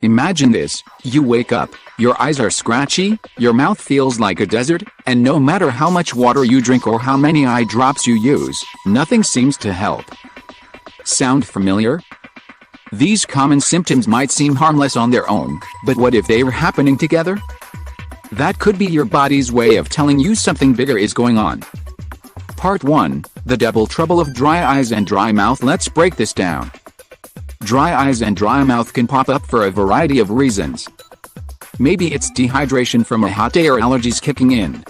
Imagine this: you wake up, your eyes are scratchy, your mouth feels like a desert, and no matter how much water you drink or how many eye drops you use, nothing seems to help. Sound familiar? These common symptoms might seem harmless on their own, but what if they were happening together? That could be your body's way of telling you something bigger is going on. Part 1: The double trouble of dry eyes and dry mouth. Let's break this down. Dry eyes and dry mouth can pop up for a variety of reasons. Maybe it's dehydration from a hot day or allergies kicking in.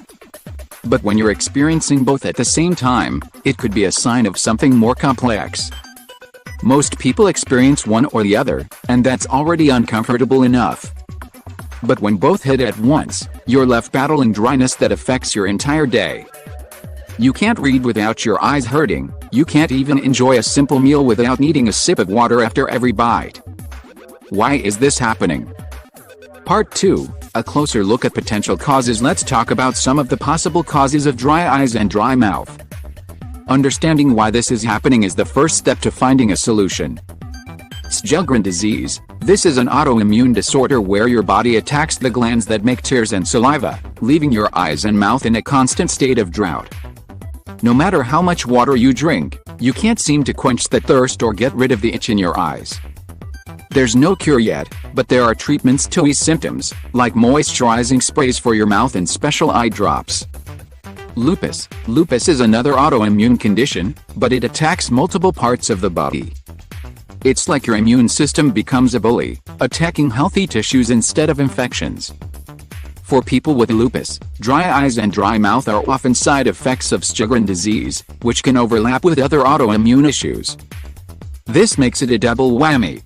But when you're experiencing both at the same time, it could be a sign of something more complex. Most people experience one or the other, and that's already uncomfortable enough. But when both hit at once, you're left battling dryness that affects your entire day. You can't read without your eyes hurting, you can't even enjoy a simple meal without needing a sip of water after every bite. Why is this happening? Part 2: A closer look at potential causes. Let's talk about some of the possible causes of dry eyes and dry mouth. Understanding why this is happening is the first step to finding a solution. Sjögren disease. This is an autoimmune disorder where your body attacks the glands that make tears and saliva, leaving your eyes and mouth in a constant state of drought. No matter how much water you drink, you can't seem to quench the thirst or get rid of the itch in your eyes. There's no cure yet, but there are treatments to ease symptoms, like moisturizing sprays for your mouth and special eye drops. Lupus. Lupus is another autoimmune condition, but it attacks multiple parts of the body. It's like your immune system becomes a bully, attacking healthy tissues instead of infections. For people with lupus, dry eyes and dry mouth are often side effects of Sjögren disease, which can overlap with other autoimmune issues. This makes it a double whammy.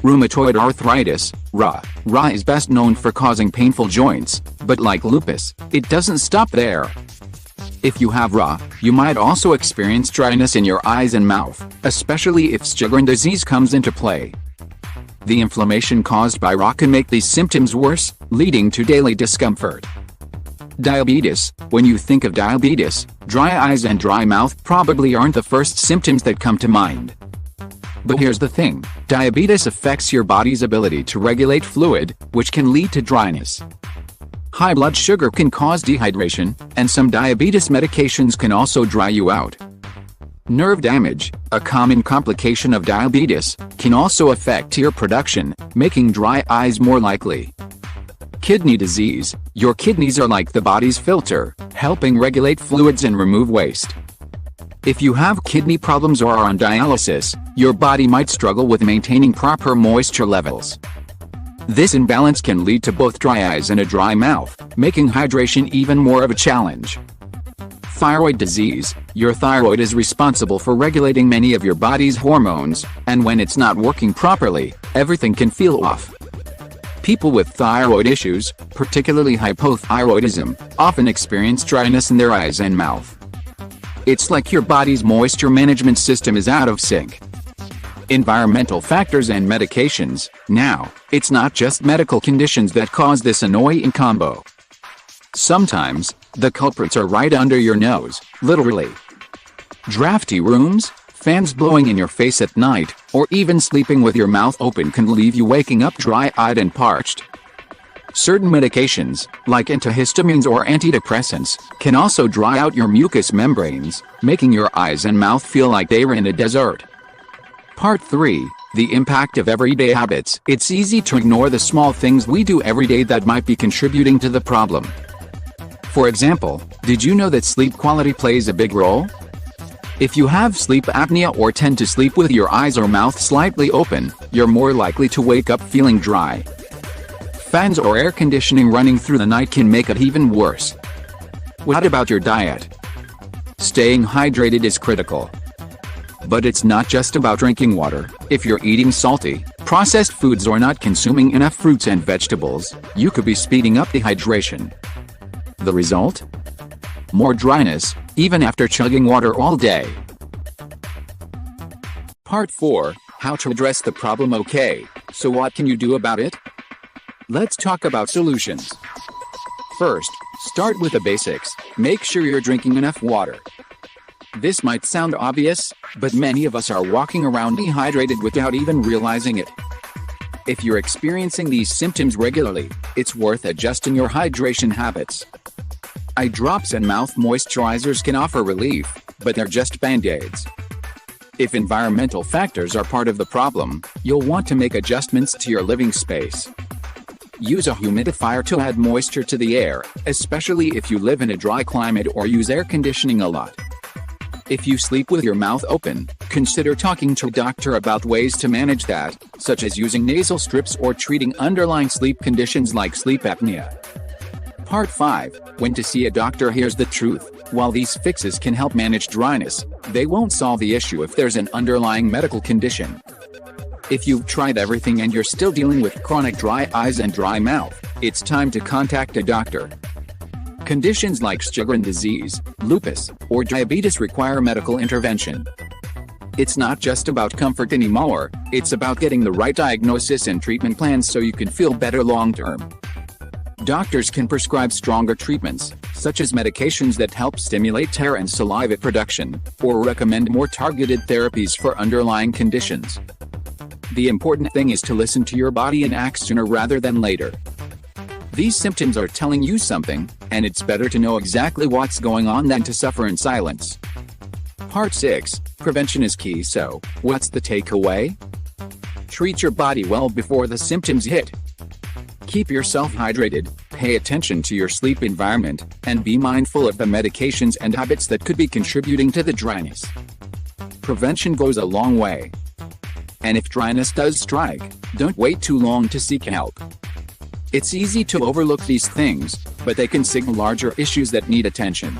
Rheumatoid arthritis, RA. RA is best known for causing painful joints, but like lupus, it doesn't stop there. If you have RA, you might also experience dryness in your eyes and mouth, especially if Sjögren disease comes into play. The inflammation caused by RA can make these symptoms worse, leading to daily discomfort. Diabetes. When you think of diabetes, dry eyes and dry mouth probably aren't the first symptoms that come to mind. But here's the thing: diabetes affects your body's ability to regulate fluid, which can lead to dryness. High blood sugar can cause dehydration, and some diabetes medications can also dry you out. Nerve damage, a common complication of diabetes, can also affect tear production, making dry eyes more likely. Kidney disease. Your kidneys are like the body's filter, helping regulate fluids and remove waste. If you have kidney problems or are on dialysis, your body might struggle with maintaining proper moisture levels. This imbalance can lead to both dry eyes and a dry mouth, making hydration even more of a challenge. Thyroid disease. Your thyroid is responsible for regulating many of your body's hormones, and when it's not working properly, everything can feel off. People with thyroid issues, particularly hypothyroidism, often experience dryness in their eyes and mouth. It's like your body's moisture management system is out of sync. Environmental factors and medications. Now, it's not just medical conditions that cause this annoying combo. Sometimes, the culprits are right under your nose, literally. Drafty rooms, fans blowing in your face at night, or even sleeping with your mouth open can leave you waking up dry-eyed and parched. Certain medications, like antihistamines or antidepressants, can also dry out your mucous membranes, making your eyes and mouth feel like they were in a desert. Part 3: The impact of everyday habits. It's easy to ignore the small things we do every day that might be contributing to the problem. For example, did you know that sleep quality plays a big role? If you have sleep apnea or tend to sleep with your eyes or mouth slightly open, you're more likely to wake up feeling dry. Fans or air conditioning running through the night can make it even worse. What about your diet? Staying hydrated is critical. But it's not just about drinking water. If you're eating salty, processed foods or not consuming enough fruits and vegetables, you could be speeding up dehydration. The result? More dryness, even after chugging water all day. Part 4: How to address the problem. Okay, so what can you do about it? Let's talk about solutions. First, start with the basics. Make sure you're drinking enough water. This might sound obvious, but many of us are walking around dehydrated without even realizing it. If you're experiencing these symptoms regularly, it's worth adjusting your hydration habits. Eye drops and mouth moisturizers can offer relief, but they're just band-aids. If environmental factors are part of the problem, you'll want to make adjustments to your living space. Use a humidifier to add moisture to the air, especially if you live in a dry climate or use air conditioning a lot. If you sleep with your mouth open, consider talking to a doctor about ways to manage that, such as using nasal strips or treating underlying sleep conditions like sleep apnea. Part 5. When to see a doctor. Here's the truth. While these fixes can help manage dryness, they won't solve the issue if there's an underlying medical condition. If you've tried everything and you're still dealing with chronic dry eyes and dry mouth, it's time to contact a doctor. Conditions like Sjögren disease, lupus, or diabetes require medical intervention. It's not just about comfort anymore, it's about getting the right diagnosis and treatment plans so you can feel better long-term. Doctors can prescribe stronger treatments, such as medications that help stimulate tear and saliva production, or recommend more targeted therapies for underlying conditions. The important thing is to listen to your body and act sooner rather than later. These symptoms are telling you something, and it's better to know exactly what's going on than to suffer in silence. Part 6. Prevention is key. So, what's the takeaway? Treat your body well before the symptoms hit. Keep yourself hydrated, pay attention to your sleep environment, and be mindful of the medications and habits that could be contributing to the dryness. Prevention goes a long way. And if dryness does strike, don't wait too long to seek help. It's easy to overlook these things, but they can signal larger issues that need attention.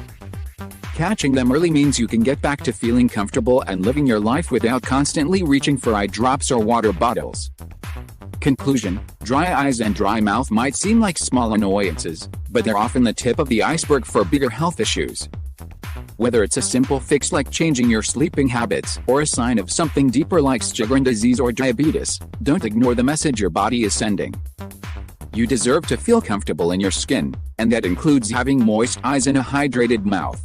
Catching them early means you can get back to feeling comfortable and living your life without constantly reaching for eye drops or water bottles. Conclusion: dry eyes and dry mouth might seem like small annoyances, but they're often the tip of the iceberg for bigger health issues. Whether it's a simple fix like changing your sleeping habits or a sign of something deeper like Sjögren disease or diabetes, don't ignore the message your body is sending. You deserve to feel comfortable in your skin, and that includes having moist eyes and a hydrated mouth.